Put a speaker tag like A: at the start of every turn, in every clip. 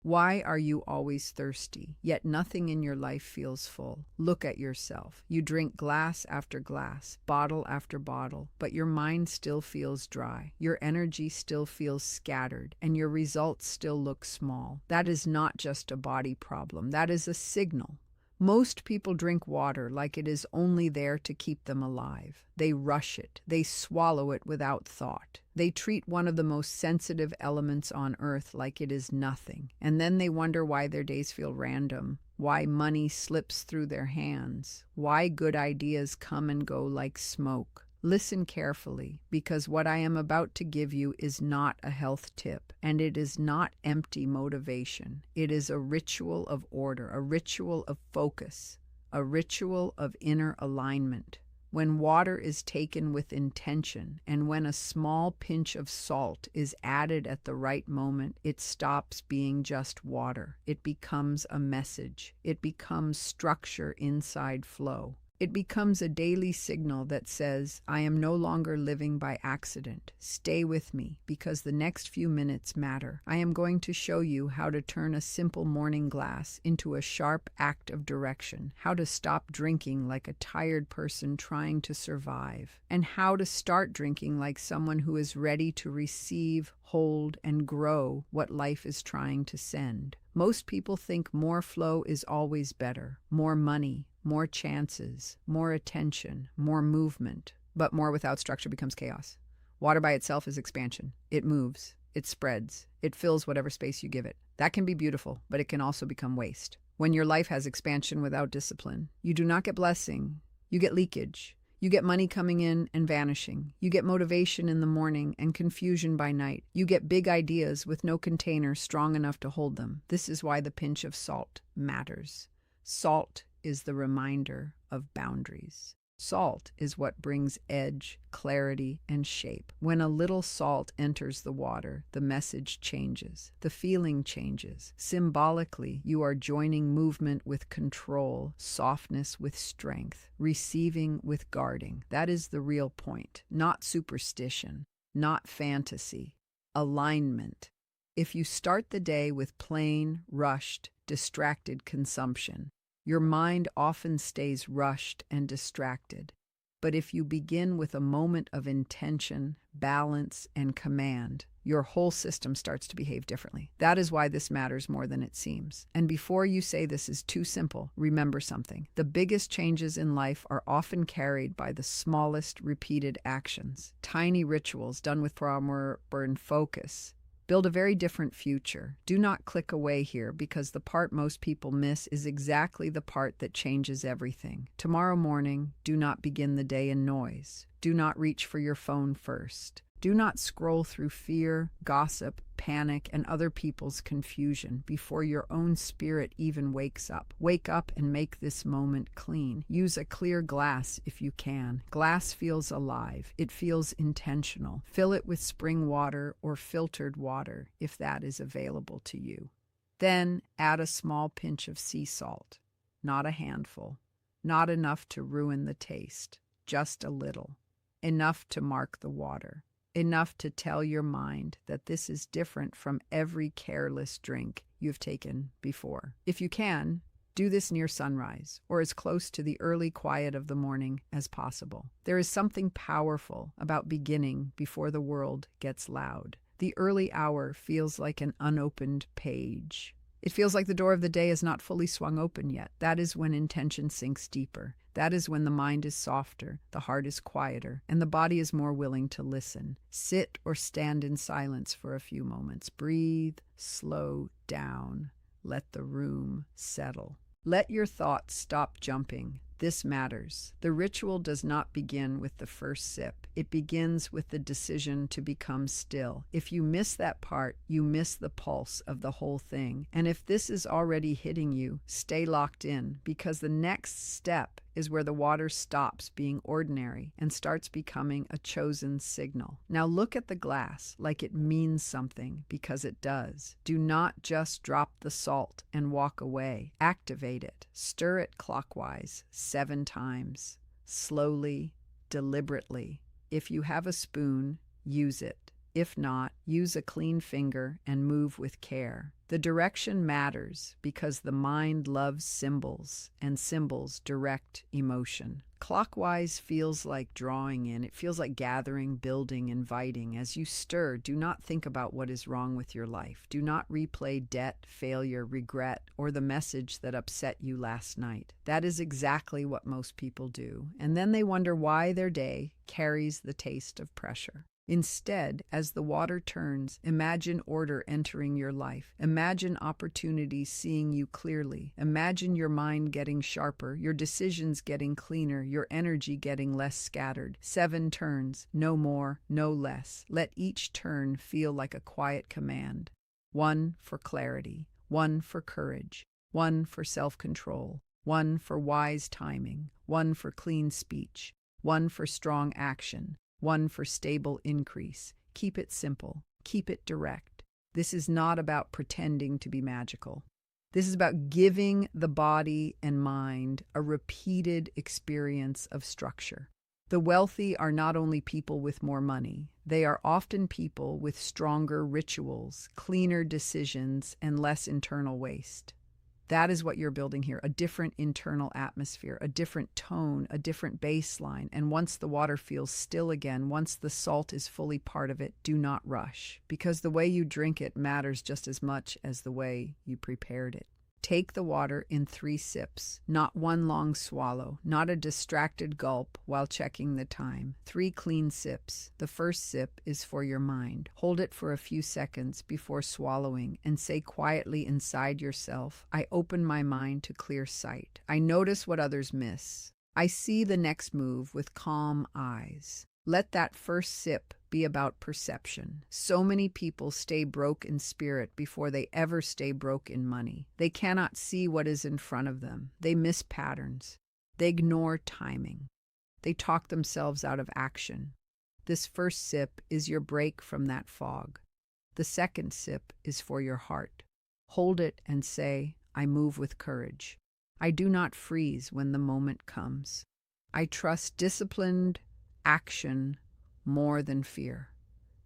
A: Why are you always thirsty, yet nothing in your life feels full? Look at yourself. You drink glass after glass, bottle after bottle, but your mind still feels dry. Your energy still feels scattered, and your results still look small. That is not just a body problem. That is a signal. Most people drink water like it is only there to keep them alive. They rush it. They swallow it without thought. They treat one of the most sensitive elements on earth like it is nothing. And then they wonder why their days feel random, why money slips through their hands, why good ideas come and go like smoke. Listen carefully, because what I am about to give you is not a health tip, and it is not empty motivation. It is a ritual of order, a ritual of focus, a ritual of inner alignment. When water is taken with intention, and when a small pinch of salt is added at the right moment, it stops being just water. It becomes a message. It becomes structure inside flow. It becomes a daily signal that says, I am no longer living by accident. Stay with me, because the next few minutes matter. I am going to show you how to turn a simple morning glass into a sharp act of direction, how to stop drinking like a tired person trying to survive, and how to start drinking like someone who is ready to receive, hold, and grow what life is trying to send. Most people think more flow is always better, more money, more chances, more attention, more movement. But more without structure becomes chaos. Water by itself is expansion. It moves, it spreads, it fills whatever space you give it. That can be beautiful, but it can also become waste. When your life has expansion without discipline, you do not get blessing, you get leakage. You get money coming in and vanishing. You get motivation in the morning and confusion by night. You get big ideas with no container strong enough to hold them. This is why the pinch of salt matters. Salt is the reminder of boundaries. Salt is what brings edge, clarity, and shape. When a little salt enters the water, the message changes. The feeling changes. Symbolically, you are joining movement with control, softness with strength, receiving with guarding. That is the real point. Not superstition, not fantasy. Alignment. If you start the day with plain, rushed, distracted consumption, your mind often stays rushed and distracted. But if you begin with a moment of intention, balance, and command, your whole system starts to behave differently. That is why this matters more than it seems. And before you say this is too simple, remember something. The biggest changes in life are often carried by the smallest repeated actions. Tiny rituals done with proper and focus build a very different future. Do not click away here, because the part most people miss is exactly the part that changes everything. Tomorrow morning, do not begin the day in noise. Do not reach for your phone first. Do not scroll through fear, gossip, panic, and other people's confusion before your own spirit even wakes up. Wake up and make this moment clean. Use a clear glass if you can. Glass feels alive. It feels intentional. Fill it with spring water or filtered water if that is available to you. Then add a small pinch of sea salt, not a handful, not enough to ruin the taste, just a little, enough to mark the water. Enough to tell your mind that this is different from every careless drink you've taken before. If you can, do this near sunrise or as close to the early quiet of the morning as possible. There is something powerful about beginning before the world gets loud. The early hour feels like an unopened page. It feels like the door of the day is not fully swung open yet. That is when intention sinks deeper. That is when the mind is softer, the heart is quieter, and the body is more willing to listen. Sit or stand in silence for a few moments. Breathe, slow down. Let the room settle. Let your thoughts stop jumping. This matters. The ritual does not begin with the first sip. It begins with the decision to become still. If you miss that part, you miss the pulse of the whole thing. And if this is already hitting you, stay locked in, because the next step is where the water stops being ordinary and starts becoming a chosen signal. Now look at the glass like it means something, because it does. Do not just drop the salt and walk away. Activate it. Stir it clockwise 7 times. Slowly, deliberately. If you have a spoon, use it. If not, use a clean finger and move with care. The direction matters because the mind loves symbols, and symbols direct emotion. Clockwise feels like drawing in. It feels like gathering, building, inviting. As you stir, do not think about what is wrong with your life. Do not replay debt, failure, regret, or the message that upset you last night. That is exactly what most people do, and then they wonder why their day carries the taste of pressure. Instead, as the water turns, imagine order entering your life. Imagine opportunities seeing you clearly. Imagine your mind getting sharper, your decisions getting cleaner, your energy getting less scattered. 7 turns, no more, no less. Let each turn feel like a quiet command. 1 for clarity, 1 for courage, 1 for self-control, 1 for wise timing, 1 for clean speech, 1 for strong action, 1 for stable increase. Keep it simple. Keep it direct. This is not about pretending to be magical. This is about giving the body and mind a repeated experience of structure. The wealthy are not only people with more money, they are often people with stronger rituals, cleaner decisions, and less internal waste. That is what you're building here, a different internal atmosphere, a different tone, a different baseline. And once the water feels still again, once the salt is fully part of it, do not rush, because the way you drink it matters just as much as the way you prepared it. Take the water in 3 sips, not one long swallow, not a distracted gulp while checking the time. 3 clean sips. The first sip is for your mind. Hold it for a few seconds before swallowing and say quietly inside yourself, I open my mind to clear sight. I notice what others miss. I see the next move with calm eyes. Let that first sip be about perception. So many people stay broke in spirit before they ever stay broke in money. They cannot see what is in front of them. They miss patterns. They ignore timing. They talk themselves out of action. This first sip is your break from that fog. The second sip is for your heart. Hold it and say, I move with courage. I do not freeze when the moment comes. I trust disciplined action more than fear.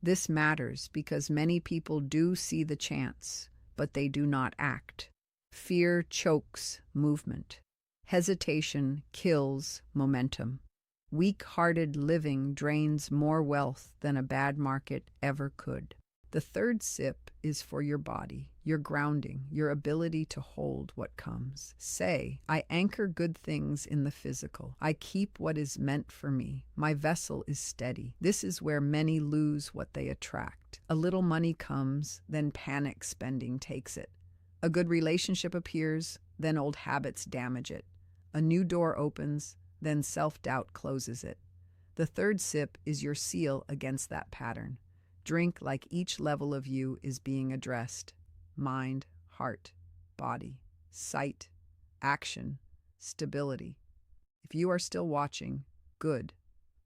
A: This matters because many people do see the chance, but they do not act. Fear chokes movement. Hesitation kills momentum. Weak-hearted living drains more wealth than a bad market ever could. The third sip is for your body, your grounding, your ability to hold what comes. Say, I anchor good things in the physical. I keep what is meant for me. My vessel is steady. This is where many lose what they attract. A little money comes, then panic spending takes it. A good relationship appears, then old habits damage it. A new door opens, then self-doubt closes it. The third sip is your seal against that pattern. Drink like each level of you is being addressed. Mind, heart, body, sight, action, stability. If you are still watching, good,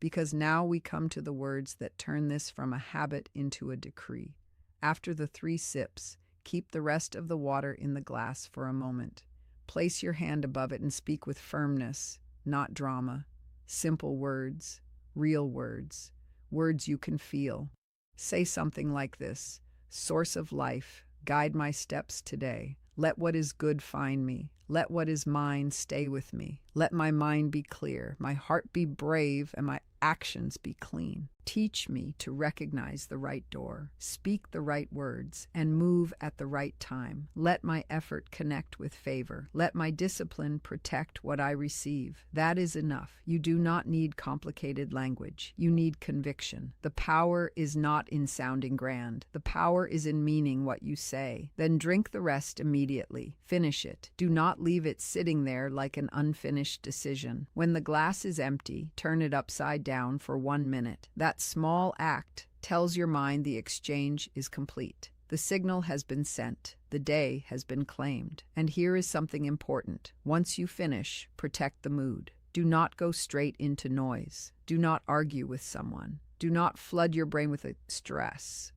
A: because now we come to the words that turn this from a habit into a decree. After the 3 sips, keep the rest of the water in the glass for a moment. Place your hand above it and speak with firmness, not drama. Simple words, real words, words you can feel. Say something like this: Source of life, guide my steps today. Let what is good find me. Let what is mine stay with me. Let my mind be clear, my heart be brave, and my actions be clean. Teach me to recognize the right door, speak the right words, and move at the right time. Let my effort connect with favor. Let my discipline protect what I receive. That is enough. You do not need complicated language. You need conviction. The power is not in sounding grand. The power is in meaning what you say. Then drink the rest immediately. Finish it. Do not leave it sitting there like an unfinished decision. When the glass is empty, turn it upside down for 1 minute. That small act tells your mind the exchange is complete. The signal has been sent. The day has been claimed. And here is something important. Once you finish, protect the mood. Do not go straight into noise. Do not argue with someone. Do not flood your brain with stress.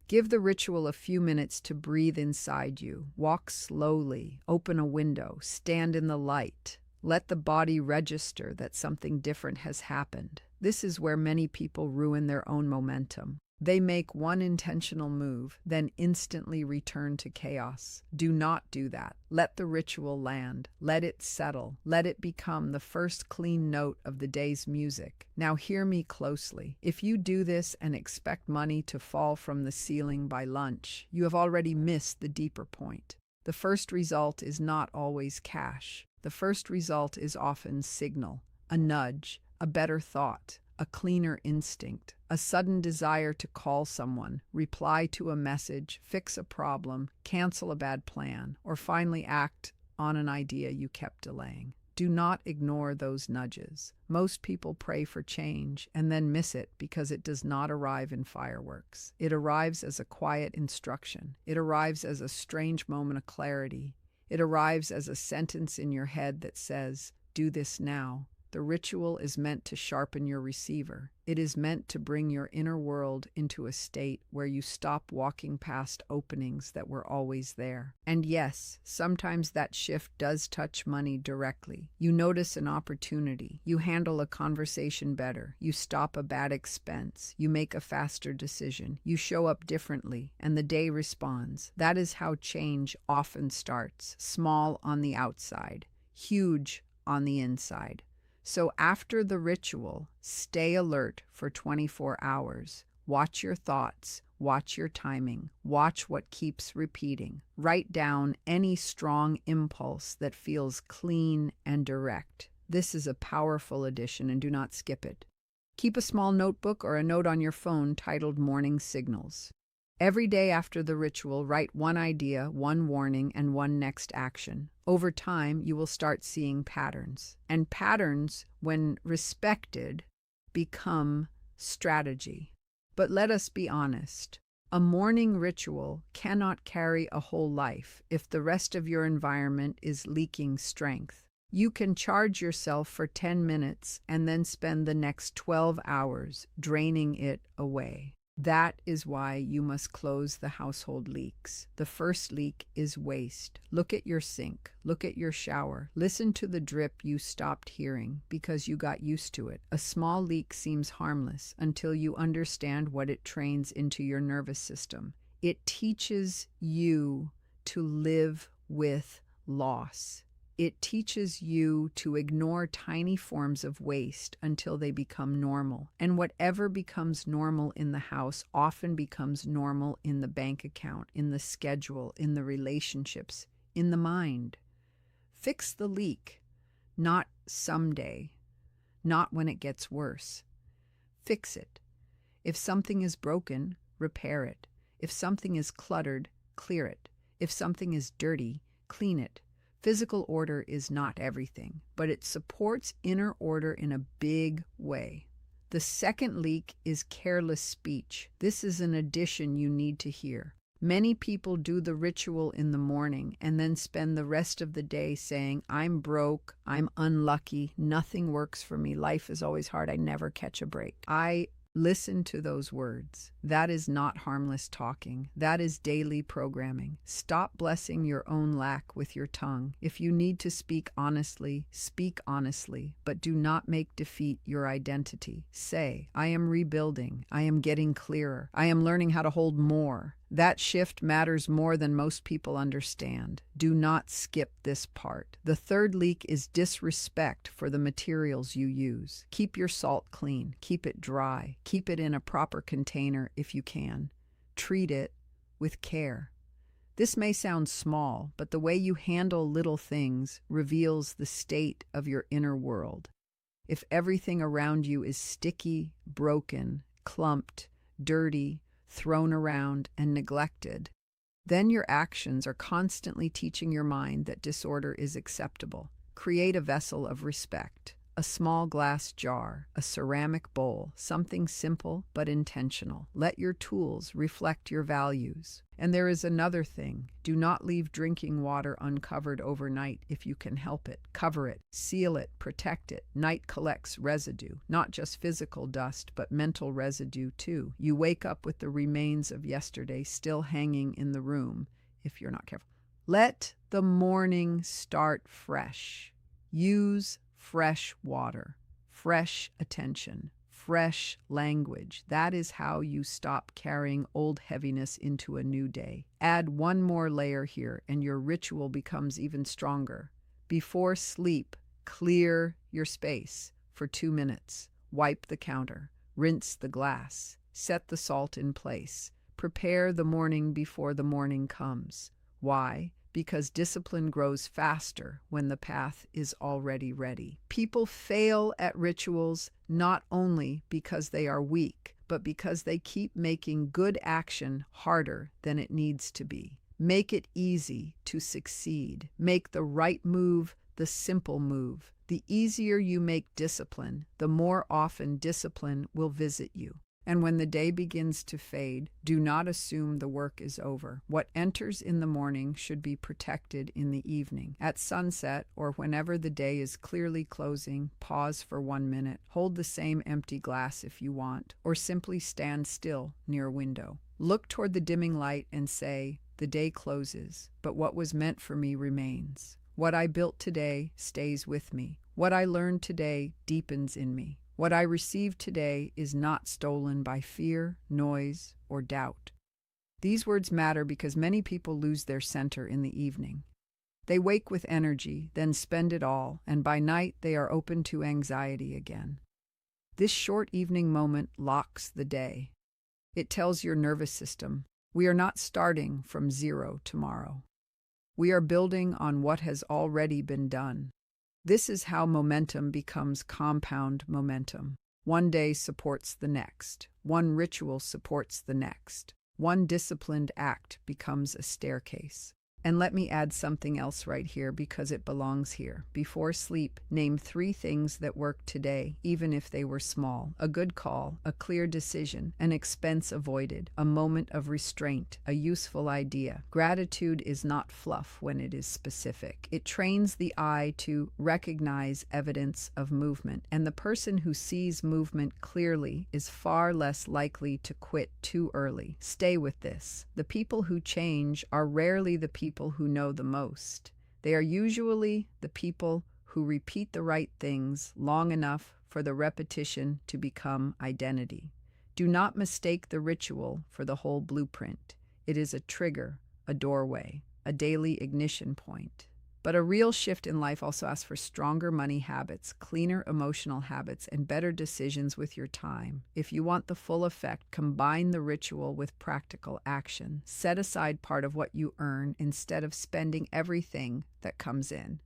A: Give the ritual a few minutes to breathe inside you. Walk slowly. Open a window. Stand in the light. Let the body register that something different has happened. This is where many people ruin their own momentum. They make one intentional move, then instantly return to chaos. Do not do that. Let the ritual land. Let it settle. Let it become the first clean note of the day's music. Now hear me closely. If you do this and expect money to fall from the ceiling by lunch, you have already missed the deeper point. The first result is not always cash. The first result is often signal, a nudge, a better thought, a cleaner instinct, a sudden desire to call someone, reply to a message, fix a problem, cancel a bad plan, or finally act on an idea you kept delaying. Do not ignore those nudges. Most people pray for change and then miss it because it does not arrive in fireworks. It arrives as a quiet instruction. It arrives as a strange moment of clarity. It arrives as a sentence in your head that says, "Do this now." The ritual is meant to sharpen your receiver. It is meant to bring your inner world into a state where you stop walking past openings that were always there. And yes, sometimes that shift does touch money directly. You notice an opportunity. You handle a conversation better. You stop a bad expense. You make a faster decision. You show up differently, and the day responds. That is how change often starts. Small on the outside, huge on the inside. So after the ritual, stay alert for 24 hours. Watch your thoughts, watch your timing, watch what keeps repeating. Write down any strong impulse that feels clean and direct. This is a powerful addition, and do not skip it. Keep a small notebook or a note on your phone titled Morning Signals. Every day after the ritual, write one idea, one warning, and one next action. Over time, you will start seeing patterns. And patterns, when respected, become strategy. But let us be honest. A morning ritual cannot carry a whole life if the rest of your environment is leaking strength. You can charge yourself for 10 minutes and then spend the next 12 hours draining it away. That is why you must close the household leaks. The first leak is waste. Look at your sink. Look at your shower. Listen to the drip you stopped hearing because you got used to it. A small leak seems harmless until you understand what it trains into your nervous system. It teaches you to live with loss. It teaches you to ignore tiny forms of waste until they become normal. And whatever becomes normal in the house often becomes normal in the bank account, in the schedule, in the relationships, in the mind. Fix the leak, not someday, not when it gets worse. Fix it. If something is broken, repair it. If something is cluttered, clear it. If something is dirty, clean it. Physical order is not everything, but it supports inner order in a big way. The second leak is careless speech. This is an addition you need to hear. Many people do the ritual in the morning and then spend the rest of the day saying, "I'm broke, I'm unlucky, nothing works for me, life is always hard, I never catch a break." Listen to those words. That is not harmless talking. That is daily programming. Stop blessing your own lack with your tongue. If you need to speak honestly, but do not make defeat your identity. Say, "I am rebuilding. I am getting clearer. I am learning how to hold more." That shift matters more than most people understand. Do not skip this part. The third leak is disrespect for the materials you use. Keep your salt clean. Keep it dry. Keep it in a proper container if you can. Treat it with care. This may sound small, but the way you handle little things reveals the state of your inner world. If everything around you is sticky, broken, clumped, dirty, thrown around, and neglected, then your actions are constantly teaching your mind that disorder is acceptable. Create a vessel of respect, a small glass jar, a ceramic bowl, something simple but intentional. Let your tools reflect your values. And there is another thing. Do not leave drinking water uncovered overnight if you can help it. Cover it, seal it, protect it. Night collects residue, not just physical dust, but mental residue too. You wake up with the remains of yesterday still hanging in the room if you're not careful. Let the morning start fresh. Use fresh water, fresh attention, fresh language. That is how you stop carrying old heaviness into a new day. Add one more layer here, and your ritual becomes even stronger. Before sleep, clear your space for 2 minutes. Wipe the counter. Rinse the glass. Set the salt in place. Prepare the morning before the morning comes. Why? Because discipline grows faster when the path is already ready. People fail at rituals not only because they are weak, but because they keep making good action harder than it needs to be. Make it easy to succeed. Make the right move the simple move. The easier you make discipline, the more often discipline will visit you. And when the day begins to fade, do not assume the work is over. What enters in the morning should be protected in the evening. At sunset, or whenever the day is clearly closing, pause for 1 minute. Hold the same empty glass if you want, or simply stand still near a window. Look toward the dimming light and say, "The day closes, but what was meant for me remains. What I built today stays with me. What I learned today deepens in me. What I received today is not stolen by fear, noise, or doubt." These words matter because many people lose their center in the evening. They wake with energy, then spend it all, and by night they are open to anxiety again. This short evening moment locks the day. It tells your nervous system, we are not starting from zero tomorrow. We are building on what has already been done. This is how momentum becomes compound momentum. One day supports the next. One ritual supports the next. One disciplined act becomes a staircase. And let me add something else right here because it belongs here. Before sleep, name 3 things that worked today, even if they were small. A good call, a clear decision, an expense avoided, a moment of restraint, a useful idea. Gratitude is not fluff when it is specific. It trains the eye to recognize evidence of movement, and the person who sees movement clearly is far less likely to quit too early. Stay with this. The people who change are rarely the people who know the most. They are usually the people who repeat the right things long enough for the repetition to become identity. Do not mistake the ritual for the whole blueprint. It is a trigger, a doorway, a daily ignition point. But a real shift in life also asks for stronger money habits, cleaner emotional habits, and better decisions with your time. If you want the full effect, combine the ritual with practical action. Set aside part of what you earn instead of spending everything that comes in.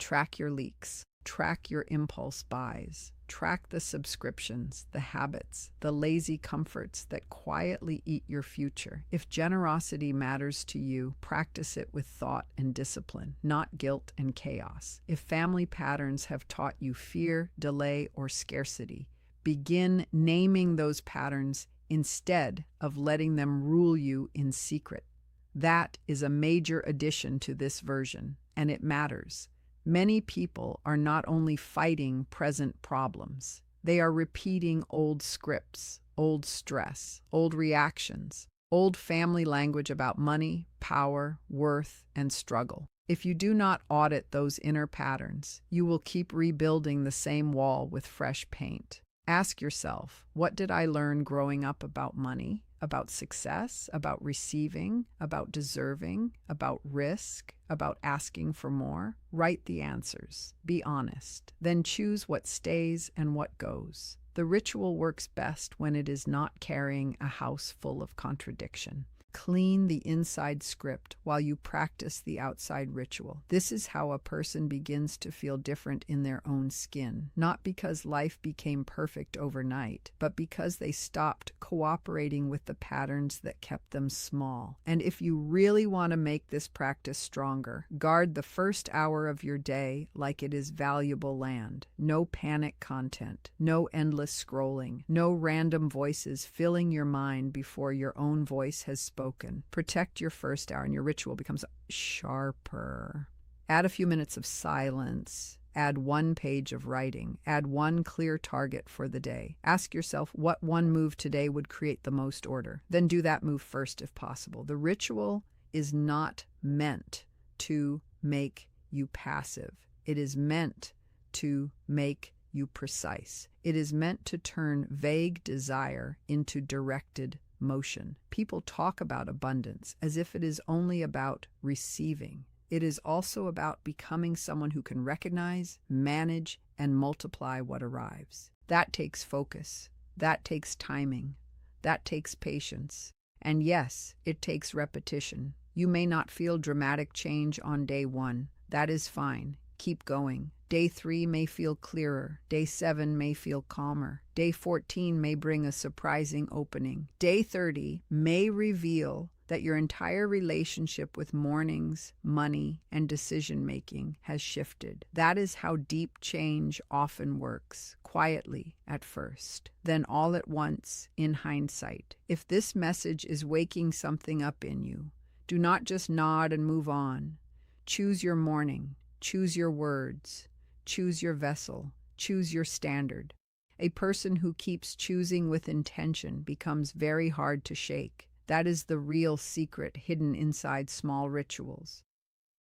A: Track your leaks. Track your impulse buys. Track the subscriptions, the habits, the lazy comforts that quietly eat your future. If generosity matters to you, practice it with thought and discipline, not guilt and chaos. If family patterns have taught you fear, delay, or scarcity, begin naming those patterns instead of letting them rule you in secret. That is a major addition to this version, and it matters. Many people are not only fighting present problems, they are repeating old scripts, old stress, old reactions, old family language about money, power, worth, and struggle. If you do not audit those inner patterns, you will keep rebuilding the same wall with fresh paint. Ask yourself, what did I learn growing up about money, about success, about receiving, about deserving, about risk, about asking for more? Write the answers. Be honest. Then choose what stays and what goes. The ritual works best when it is not carrying a house full of contradiction. Clean the inside script while you practice the outside ritual. This is how a person begins to feel different in their own skin, not because life became perfect overnight, but because they stopped cooperating with the patterns that kept them small. And if you really want to make this practice stronger, guard the first hour of your day like it is valuable land. No panic content, no endless scrolling, no random voices filling your mind before your own voice has spoken. Protect your first hour and your ritual becomes sharper. Add a few minutes of silence. Add 1 page of writing. Add 1 clear target for the day. Ask yourself what 1 move today would create the most order. Then do that move first if possible. The ritual is not meant to make you passive. It is meant to make you precise. It is meant to turn vague desire into directed motion. People talk about abundance as if it is only about receiving. It is also about becoming someone who can recognize, manage, and multiply what arrives. That takes focus. That takes timing. That takes patience. And yes, it takes repetition. You may not feel dramatic change on day 1. That is fine. Keep going. Day 3 may feel clearer. Day 7 may feel calmer. Day 14 may bring a surprising opening. Day 30 may reveal that your entire relationship with mornings, money, and decision-making has shifted. That is how deep change often works, quietly at first, then all at once in hindsight. If this message is waking something up in you, do not just nod and move on. Choose your morning, choose your words, choose your vessel, choose your standard. A person who keeps choosing with intention becomes very hard to shake. That is the real secret hidden inside small rituals.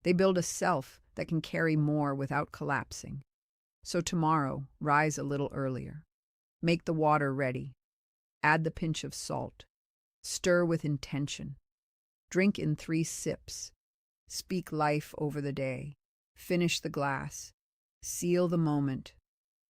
A: They build a self that can carry more without collapsing. So tomorrow, rise a little earlier. Make the water ready. Add the pinch of salt. Stir with intention. Drink in 3 sips. Speak life over the day. Finish the glass. Seal the moment.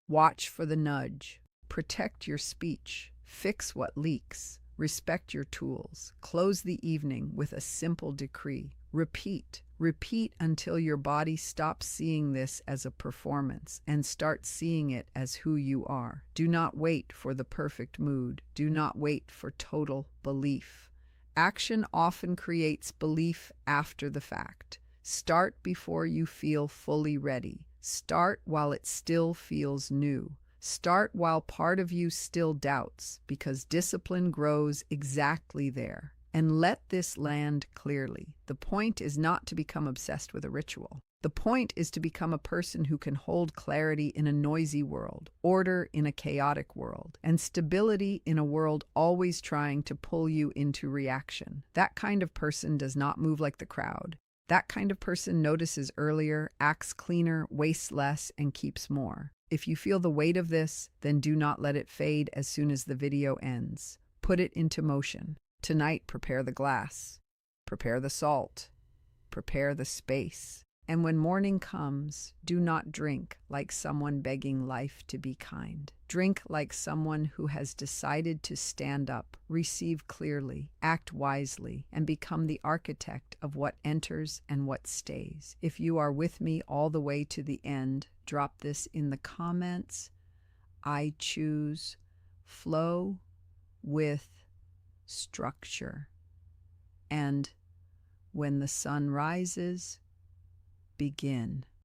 A: Watch for the nudge. Protect your speech. Fix what leaks. Respect your tools. Close the evening with a simple decree. Repeat. Repeat until your body stops seeing this as a performance and starts seeing it as who you are. Do not wait for the perfect mood. Do not wait for total belief. Action often creates belief after the fact. Start before you feel fully ready. Start while it still feels new. Start while part of you still doubts, because discipline grows exactly there. And let this land clearly. The point is not to become obsessed with a ritual. The point is to become a person who can hold clarity in a noisy world, order in a chaotic world, and stability in a world always trying to pull you into reaction. That kind of person does not move like the crowd. That kind of person notices earlier, acts cleaner, wastes less, and keeps more. If you feel the weight of this, then do not let it fade as soon as the video ends. Put it into motion. Tonight, prepare the glass. Prepare the salt. Prepare the space. And when morning comes, do not drink like someone begging life to be kind. Drink like someone who has decided to stand up, receive clearly, act wisely, and become the architect of what enters and what stays. If you are with me all the way to the end, drop this in the comments. I choose flow with structure. And when the sun rises, begin.